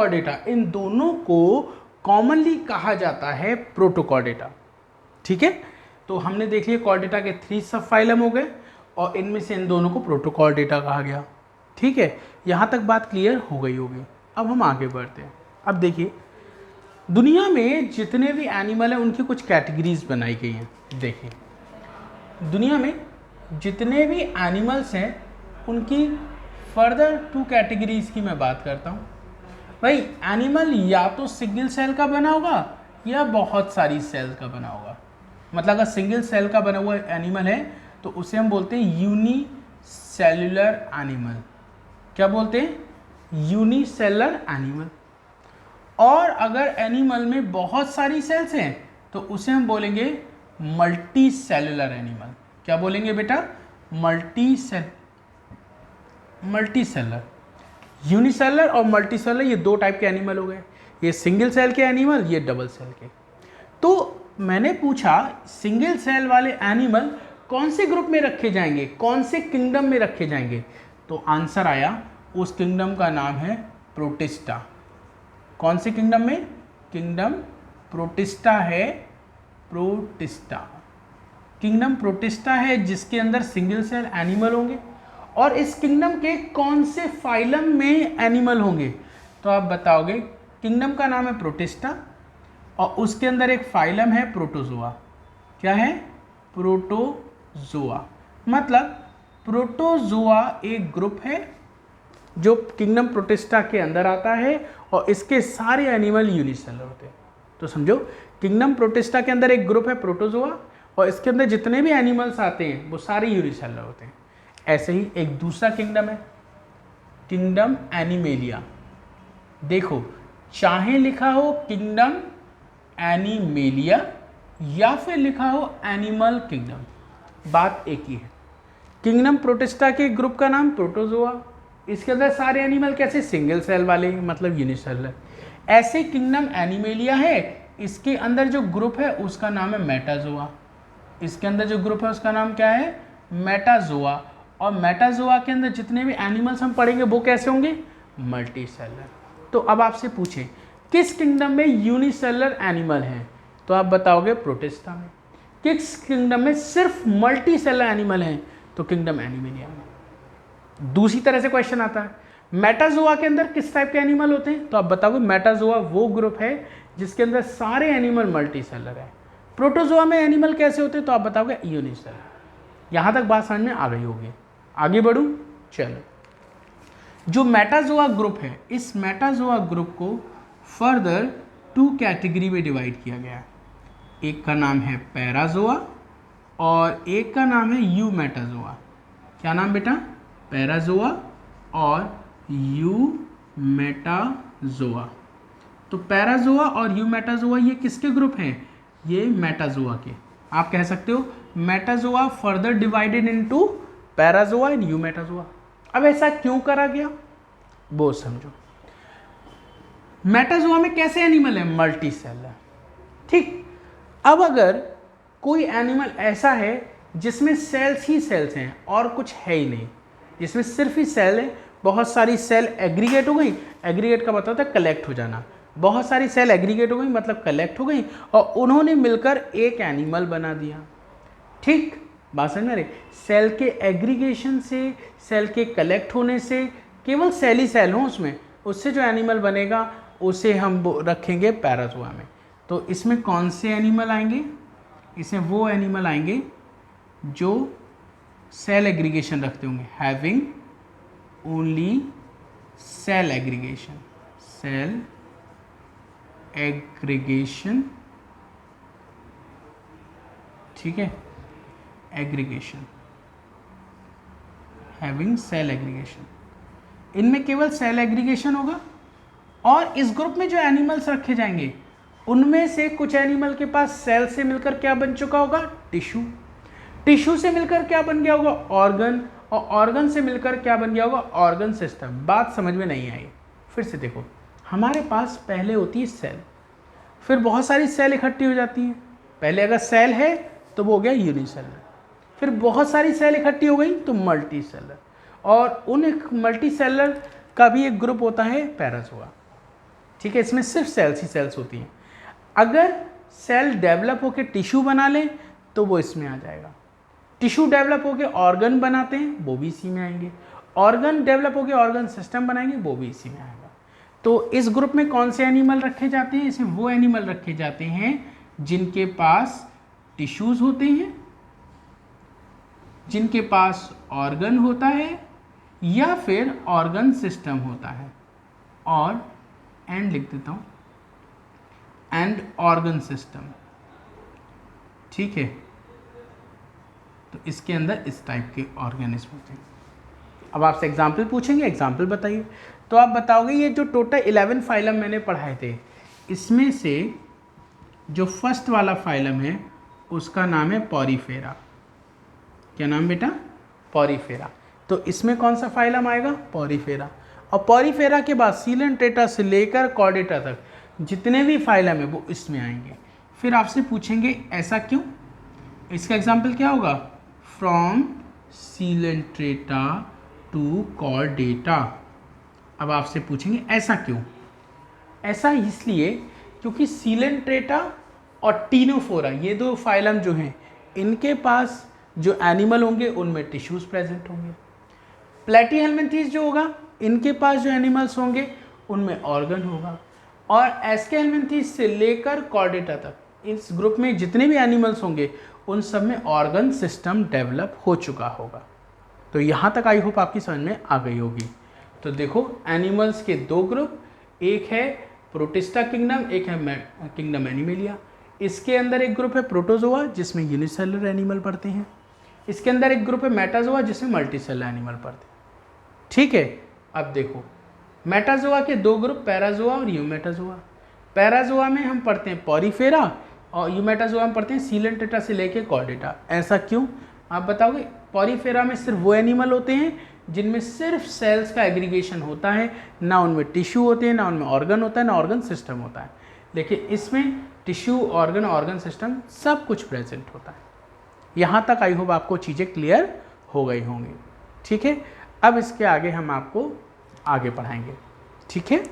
Chordata, इन दोनों को commonly कहा जाता है प्रोटोकॉर्डेटा। ठीक है, तो हमने देख लिया कॉर्डेटा के 3 सब फाइलम हो गए और इनमें से इन दोनों को प्रोटोकॉर्डेटा कहा गया। ठीक है, यहाँ तक बात क्लियर हो गई होगी। अब हम आगे बढ़ते हैं। अब देखिए दुनिया में जितने भी एनिमल हैं उनकी कुछ कैटेगरीज बनाई गई हैं। देखिए दुनिया में जितने भी एनिमल्स हैं उनकी फर्दर 2 कैटेगरीज की मैं बात करता हूँ। भाई एनिमल या तो सिंगल सेल का बना होगा या बहुत सारी सेल का बना होगा। मतलब अगर सिंगल सेल का बना हुआ एनिमल है तो उसे हम बोलते हैं यूनिसेल्युलर एनिमल। क्या बोलते हैं? Unicellular animal. और अगर एनिमल में बहुत सारी सेल्स हैं तो उसे हम बोलेंगे मल्टी सेलुलर एनिमल। क्या बोलेंगे बेटा? Multi cellular. यूनिसेलुलर और मल्टी सेलुलर ये 2 टाइप के एनिमल हो गए, ये सिंगल सेल के एनिमल, ये डबल सेल के। तो मैंने पूछा सिंगल सेल वाले एनिमल कौन से ग्रुप में रखे जाएंगे, कौन से किंगडम में रखे जाएंगे? तो आंसर आया उस किंगडम का नाम है प्रोटिस्टा। कौन से किंगडम में? किंगडम प्रोटिस्टा है। प्रोटिस्टा किंगडम प्रोटिस्टा है जिसके अंदर सिंगल सेल एनिमल होंगे। और इस किंगडम के कौन से फाइलम में एनिमल होंगे? तो आप बताओगे किंगडम का नाम है प्रोटिस्टा और उसके अंदर एक फाइलम है प्रोटोजोआ। क्या है? प्रोटोजोआ। मतलब प्रोटोजोआ एक ग्रुप है जो किंगडम प्रोटिस्टा के अंदर आता है और इसके सारे एनिमल यूनिसेलुलर होते हैं। तो समझो किंगडम प्रोटिस्टा के अंदर एक ग्रुप है प्रोटोजोआ और इसके अंदर जितने भी एनिमल्स आते हैं वो सारे यूनिसेलुलर होते हैं। ऐसे ही एक दूसरा किंगडम है किंगडम एनिमेलिया। देखो चाहे लिखा हो किंगडम एनिमेलिया या फिर लिखा हो एनिमल किंगडम, बात एक ही है। किंगडम प्रोटिस्टा के ग्रुप का नाम प्रोटोजोआ, इसके अंदर सारे एनिमल कैसे? सिंगल सेल वाले, मतलब यूनिसेलुलर। ऐसे किंगडम एनिमेलिया है, इसके अंदर जो ग्रुप है उसका नाम है मेटाजोआ। इसके अंदर जो ग्रुप है उसका नाम क्या है? मेटाजोआ। और मेटाजोआ के अंदर जितने भी एनिमल्स हम पढ़ेंगे वो कैसे होंगे? Multi cellular. तो अब आपसे पूछे किस किंगडम में यूनिसेलुलर एनिमल हैं? तो आप बताओगे प्रोटिस्टा में। किस किंगडम में सिर्फ मल्टी सेलुलर एनिमल हैं? तो किंगडम एनिमेलिया में। दूसरी तरह से क्वेश्चन आता है मेटाजोआ के अंदर किस टाइप के एनिमल होते हैं? तो आप बताओगे मेटाजोआ वो ग्रुप है जिसके अंदर सारे एनिमल मल्टी सेलुलर है। प्रोटोजोआ में एनिमल कैसे होते हैं? तो आप बताओगे यूनिसेलुलर। यहां तक बात समझ में आ गई होगी। आगे बढ़ूं? चलो, जो मेटाजोआ ग्रुप है इस मेटाजोआ ग्रुप को फर्दर 2 कैटेगरी में डिवाइड किया गया है। एक का नाम है पैराजोआ और एक का नाम है यूमेटाजोआ। क्या नाम बेटा? पैराजोआ और यूमेटाजोआ। तो पैराजोआ और यूमेटाजोआ ये किसके ग्रुप हैं? ये मेटाजोआ के। आप कह सकते हो metazoa further divided into parazoa and eumetazoa. अब ऐसा क्यों करा गया वो समझो। मेटाजोआ में कैसे एनिमल है? Multi cellular. ठीक, अब अगर कोई एनिमल ऐसा है जिसमें सेल्स ही सेल्स हैं और कुछ है ही नहीं, जिसमें सिर्फ ही सेल है, बहुत सारी सेल एग्रीगेट हो गई, एग्रीगेट का मतलब होता है कलेक्ट हो जाना, बहुत सारी सेल एग्रीगेट हो गई मतलब कलेक्ट हो गई और उन्होंने मिलकर एक एनिमल बना दिया। ठीक, बात समझ में आ रही? सेल के एग्रीगेशन से, सेल के कलेक्ट होने से, केवल सेल ही सेल हो उसमें, उससे जो एनिमल बनेगा उसे हम रखेंगे पैराजोआ में। तो इसमें कौन से एनिमल आएंगे? इसमें वो एनिमल आएंगे जो सेल एग्रीगेशन रखते होंगे, having only cell aggregation. Cell aggregation, ठीक है, एग्रीगेशन, हैविंग सेल एग्रीगेशन। इनमें केवल सेल एग्रीगेशन होगा और इस ग्रुप में जो एनिमल्स रखे जाएंगे उनमें से कुछ एनिमल के पास सेल से मिलकर क्या बन चुका होगा? टिश्यू। टिश्यू से मिलकर क्या बन गया होगा? ऑर्गन। और ऑर्गन से मिलकर क्या बन गया होगा? Organ system. बात समझ में नहीं आई? फिर से देखो, हमारे पास पहले होती है सेल, फिर बहुत सारी सेल इकट्ठी हो जाती हैं। पहले अगर सेल है तो वो हो गया यूनिसेलुलर, फिर बहुत सारी सेल इकट्ठी हो गई तो मल्टी सेलुलर, और उन मल्टी सेलुलर का भी एक ग्रुप होता है पैराजोआ। ठीक है, इसमें सिर्फ सेल्स ही सेल्स होती हैं। अगर सेल डेवलप होकर टिश्यू बना लें तो वो इसमें आ जाएगा। टिश्यू डेवलप होकर ऑर्गन बनाते हैं वो भी इसी में आएंगे। ऑर्गन डेवलप होकर ऑर्गन सिस्टम बनाएंगे वो भी इसी में आएगा। तो इस ग्रुप में कौन से एनिमल रखे जाते हैं? इसमें वो एनिमल रखे जाते हैं जिनके पास टिश्यूज होते हैं, जिनके पास ऑर्गन होता है या फिर ऑर्गन सिस्टम होता है, और एंड लिख देता हूं, एंड ऑर्गन सिस्टम। ठीक है, तो इसके अंदर इस टाइप के ऑर्गेनिज्म होते हैं। अब आपसे एग्जाम्पल पूछेंगे, एग्जाम्पल बताइए। तो आप बताओगे ये जो टोटल 11 फाइलम मैंने पढ़ाए थे, इसमें से जो फर्स्ट वाला फाइलम है उसका नाम है पॉरीफेरा। क्या नाम बेटा? पॉरीफेरा। तो इसमें कौन सा फाइलम आएगा? पॉरीफेरा। और पॉरीफेरा के बाद सीलेंट्रेटा से लेकर कॉर्डेटा तक जितने भी फाइलम है वो इसमें आएंगे। फिर आपसे पूछेंगे ऐसा क्यों? इसका एग्जाम्पल क्या होगा? From coelenterata to chordata. अब आपसे पूछेंगे ऐसा क्यों? ऐसा इसलिए क्योंकि सीलेंट्रेटा और टीनोफोरा ये दो फाइलम जो हैं इनके पास जो एनिमल होंगे उनमें टिश्यूज प्रेजेंट होंगे। प्लेटीहेल्मिन्थीज जो होगा इनके पास जो एनिमल्स होंगे उनमें ऑर्गन होगा। और एस्केहेल्मिन्थीज से लेकर कॉर्डेटा तक इस ग्रुप में जितने भी एनिमल्स होंगे उन सब में ऑर्गन सिस्टम डेवलप हो चुका होगा। तो यहाँ तक आई होप आपकी समझ में आ गई होगी। तो देखो एनिमल्स के दो ग्रुप, एक है प्रोटिस्टा किंगडम, एक है किंगडम एनिमेलिया। इसके अंदर एक ग्रुप है प्रोटोजोआ जिसमें यूनिसेलुलर एनिमल पढ़ते हैं। इसके अंदर एक ग्रुप है मेटाजोआ जिसमें मल्टीसेलुलर एनिमल पढ़ते हैं। ठीक है, अब देखो मेटाजोआ के दो ग्रुप पैराजोआ और यूमेटाजोआ। पैराजोआ में हम पढ़ते हैं पॉरीफेरा और यूमेटाजोआ में पढ़ते हैं सीलेंट्रेटा से लेके कॉर्डेटा। ऐसा क्यों आप बताओगे? पॉरीफेरा में सिर्फ वो एनिमल होते हैं जिनमें सिर्फ सेल्स का एग्रीगेशन होता है, ना उनमें टिश्यू होते हैं, ना उनमें ऑर्गन होता है, ना ऑर्गन सिस्टम होता है। लेकिन इसमें टिश्यू, ऑर्गन, ऑर्गन सिस्टम सब कुछ प्रेजेंट होता है। यहाँ तक आई होप आपको चीज़ें क्लियर हो गई होंगी। ठीक है, अब इसके आगे हम आपको आगे पढ़ाएंगे। ठीक है।